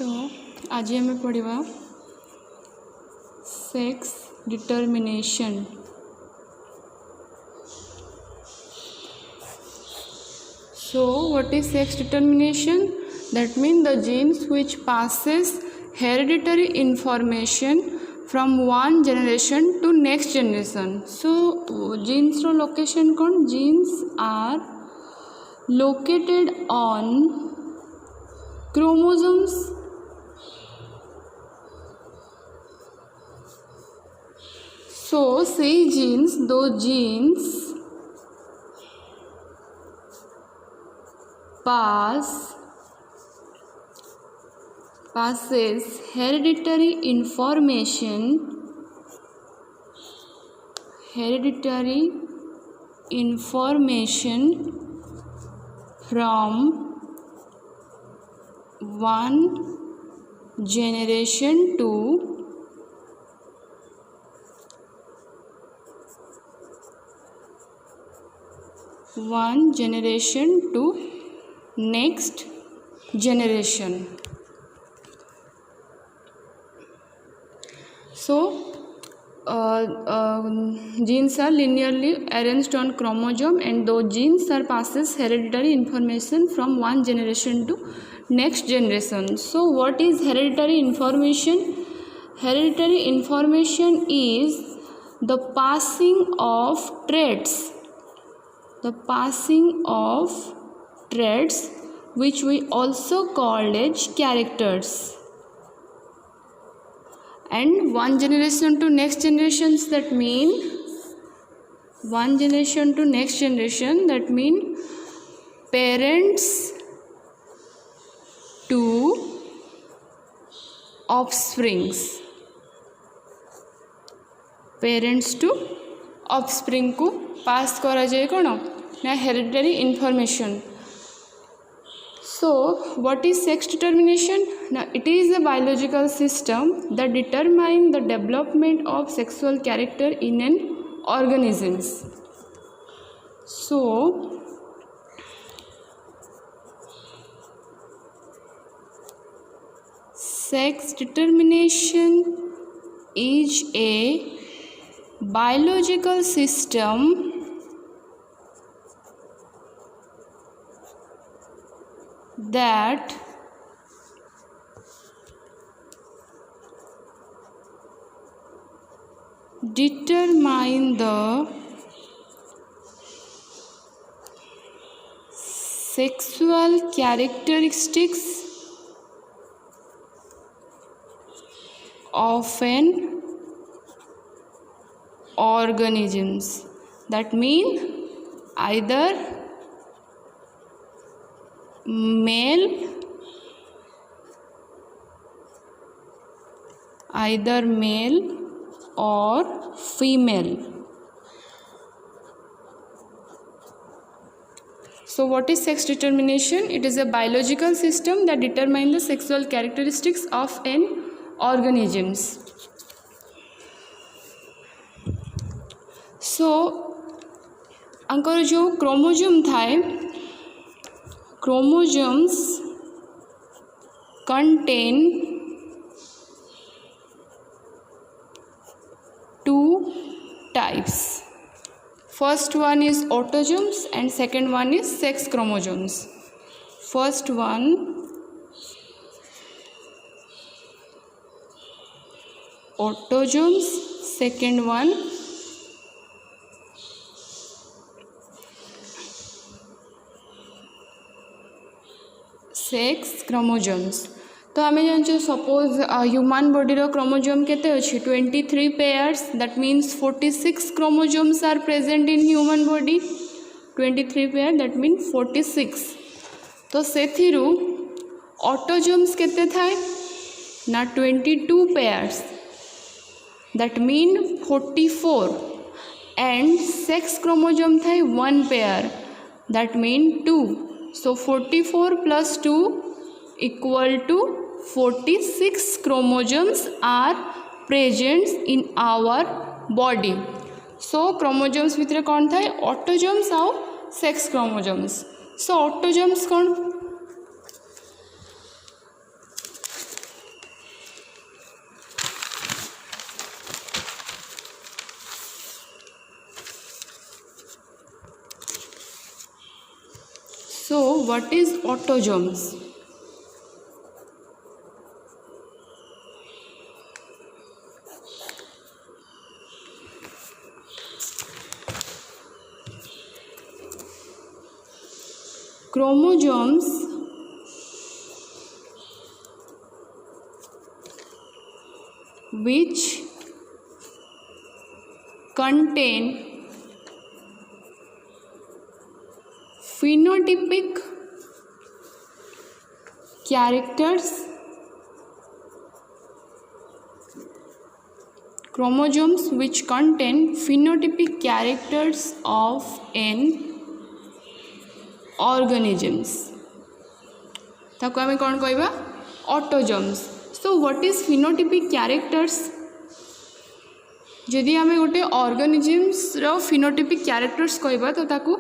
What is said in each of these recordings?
तो आज हमें पढ़ा sex determination. So what is sex determination? That means the genes which passes hereditary information from one generation to next generation. So genes ro location कौन? Genes are located on chromosomes so say genes, those genes passes hereditary information from one generation to next generation. So genes are linearly arranged on chromosome and those genes are passes hereditary information from one generation to next generation. So what is hereditary information? Hereditary information is the passing of traits which we also called as characters. And one generation to next generations, that mean one generation to next generation, that mean parents to offsprings. Parents to offspring को pass करा जाए कौन ना hereditary information. So what is sex determination? Now it is a biological system that determines the development of sexual character in an organisms. So sex determination is a biological system that determine the sexual characteristics of an organisms. That mean either male or female. So what is sex determination? It is a biological system that determines the sexual characteristics of an organisms. So अंकर जो chromosome थाए, chromosomes contain two types. First one is autosomes and second one is sex chromosomes. First one autosomes, second one sex chromosomes. तो आम जानते suppose human body रो chromosome केते अछि 23 pairs. That means 46 chromosomes are present in human body. 23 pair that mean 46. तो सेथिरु autosomes केते थाए ना 22 pairs. That mean 44 and sex chromosome थाए 1 pair. That mean 2. So 44 plus 2 equal to 46 chromosomes are present in our body. So chromosomes भितर कौन था autosomes आउ सेक्स क्रोमोजोम्स. So ऑटोजोम्स कौन what is autosomes? Chromosomes which contain phenotypic characters, chromosomes which contain phenotypic characters of an organisms, ताको आमे कौन कहबा autosomes. So what is phenotypic characters? जदि आमे गोटे ऑर्गेनिजम्स रो फिनोटाइपिक कैरेक्टर्स कहबा तो ताको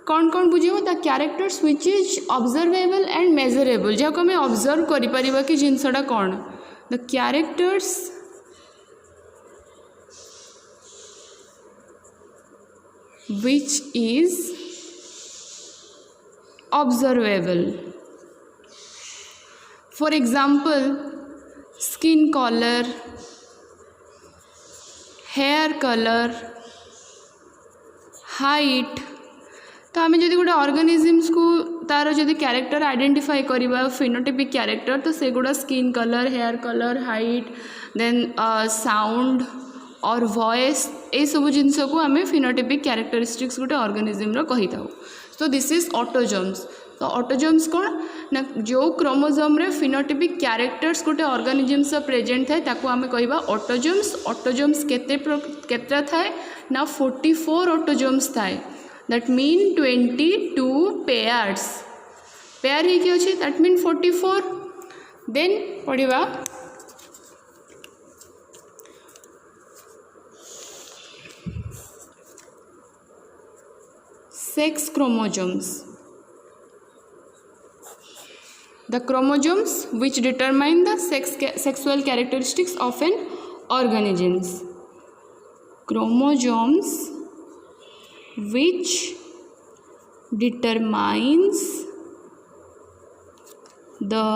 कौन कौन बुझेबो? The characters which is observable and measurable, जाको आमे ऑब्जर्व करि परिबा कि जिंसडा कौन. The characters which is observable. For example, skin color, hair color, height. तो आम जदि गोटे ऑर्गेनिजम्स को तार जदि कैरेक्टर आइडेंटिफाई करवा फिनोटाइपिक कैरेक्टर, तो से गुड़ा skin colour, hair colour, height, then sound और वॉइस, ये सब जिनस को आम फिनोटाइपिक कैरेक्टरिस्टिक्स गोटे ऑर्गेनिजम रो कही था. So this is autosomes. तो ऑटोजोम्स कौन ना जो क्रोमोजोम रे फिनोटाइपिक कैरेक्टर्स गोटे ऑर्गेनिजम्स प्रेजेंट थाए ताको आमे कहबा ऑटोजोम्स. ऑटोजोम्स केते थाए ना 44 ऑटोजोम्स थाए. That mean 22 pairs. पेयर ही अछि दैट मीन 44. देन पढ़िबा sex chromosomes. The chromosomes which determine the sexual characteristics of an organisms. Chromosomes which determines the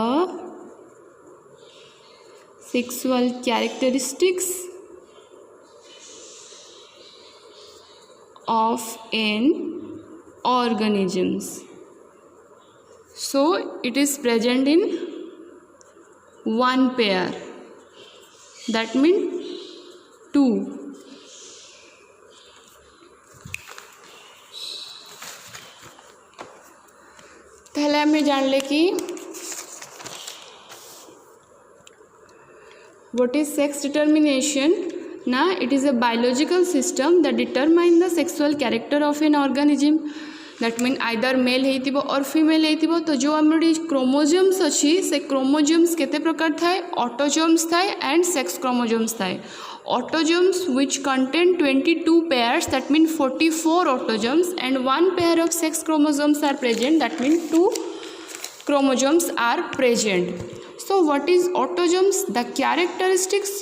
sexual characteristics of an organisms. So it is present in one pair, that means 2. पहले हमें जान ले कि what is sex determination. ना it is a biological system that determine the sexual character of an organism. That mean either male होइतिबो और female होइतिबो. तो जो हमर क्रोमोजोम्स अच्छी से क्रोमोजोम्स केते प्रकार थाए? ऑटोजोम्स थाए एंड सेक्स क्रोमोजोम्स थाए. Autosomes which contain 22 pairs, that mean 44 autosomes, and 1 pair of sex chromosomes are present, that mean 2 chromosomes are present. So what is autosomes? The characteristics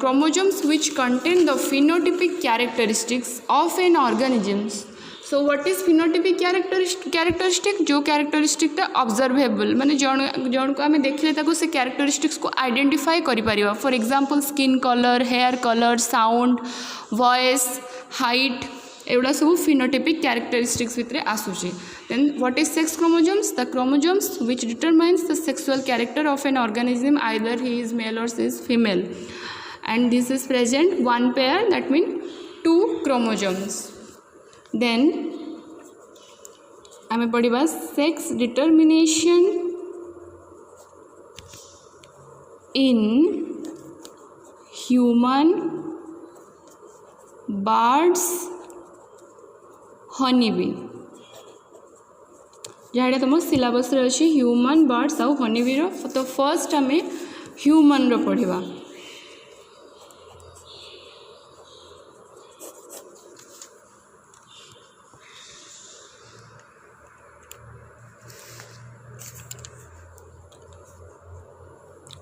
chromosomes which contain the phenotypic characteristics of an organisms. So what is phenotypic characteristic? जो characteristic observable माने जौन को आम देखिले से characteristics को identify करि परिबा. For example, skin color, hair color, sound, voice, height, एवढा सब phenotypic characteristics भितर आसुची. Then what is sex chromosomes? The chromosomes which determines the sexual character of an organism, either he is male or she is female, and this is present one pair, that means 2 chromosomes. Then आमे पढ़िबा sex determination in human, birds, honeybee. जहाँ तुम syllabus अच्छी human, birds आउ honeybee रो. तो first आम human रो पढ़िबा.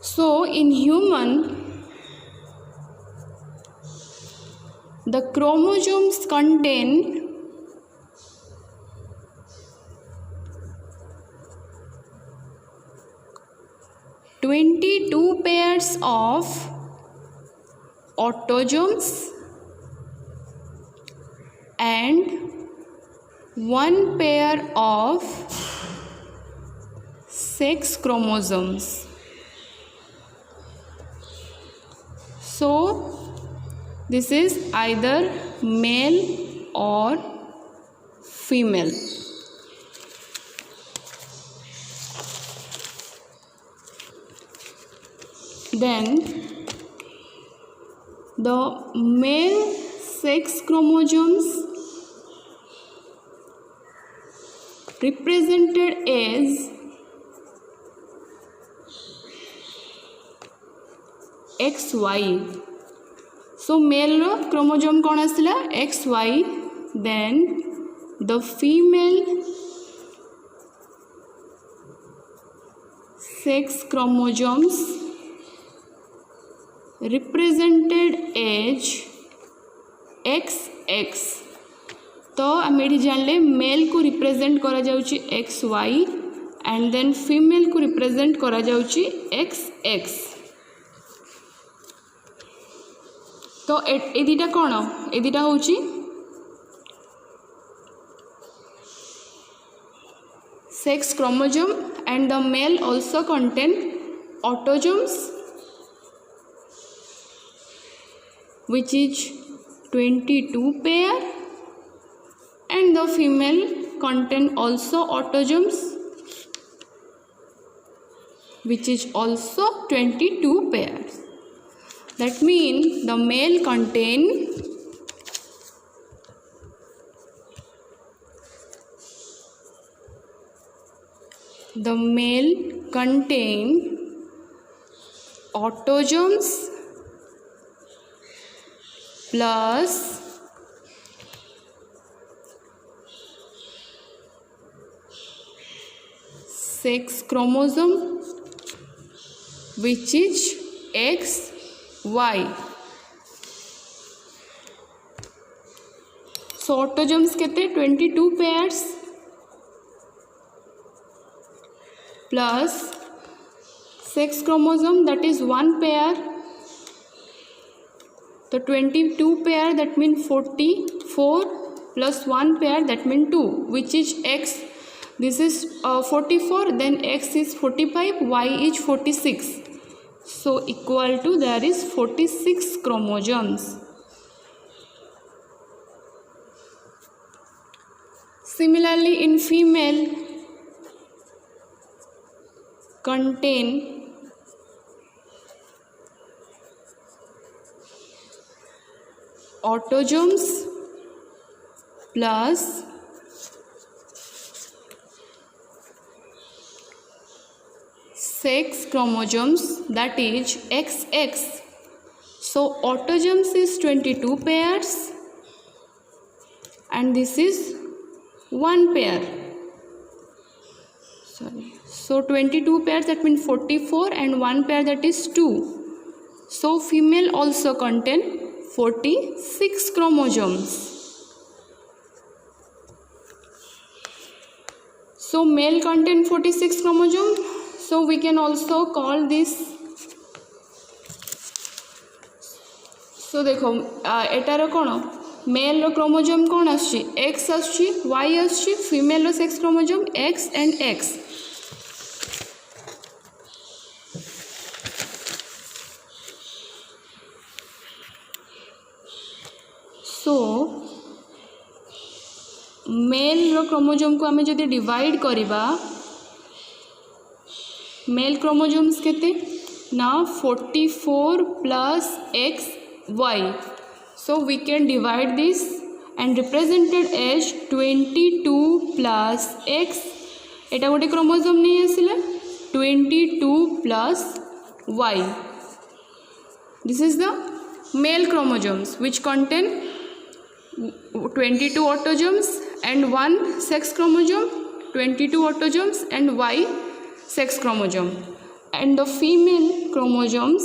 So in human, the chromosomes contain 22 pairs of autosomes and 1 pair of sex chromosomes. So this is either male or female. Then the male sex chromosomes represented as XY. So male ro chromosome कौन आसला XY. Then the female sex chromosomes represented as XX. तो आम ये जानले mail को represent करा जाउची XY and then female को रिप्रेजेंट करा जाउची XX. तो ए दीटा कौन ए दीटा होची sex chromosome and the male also contain autosomes which is 22 pair and the female contain also autosomes which is also 22 pairs. That means the male contain autosomes plus sex chromosome which is XY. So autosomes केते 22 pairs plus sex chromosome that is 1 pair. So 22 pair that means 44 plus 1 pair that means 2 which is X. This is 44, then X is 45, Y is 46. So equal to there is 46 chromosomes. Similarly in female contain autosomes plus sex chromosomes that is XX. So autosomes is 22 pairs and this is 1 pair. So 22 pairs that means 44 and 1 pair that is 2. So female also contain 46 chromosomes. So male contain 46 chromosomes. So we can also call this. So देखो एटार कौन mail रो chromosome कौन आछी X आछी Y आछी female रो sex chromosome X and X. So male रो क्रोमोसोम को आमे जदि डिवाइड करिबा मेल क्रोमोसोम्स केते ना 44 plus XY. So we can divide this and represented as 22 plus X. एटा गोटे क्रोमोसोम नहीं आसिला 22 plus Y. This is the male chromosomes which contain 22 autosomes and 1 sex chromosome, 22 autosomes and Y sex chromosome, and the female chromosomes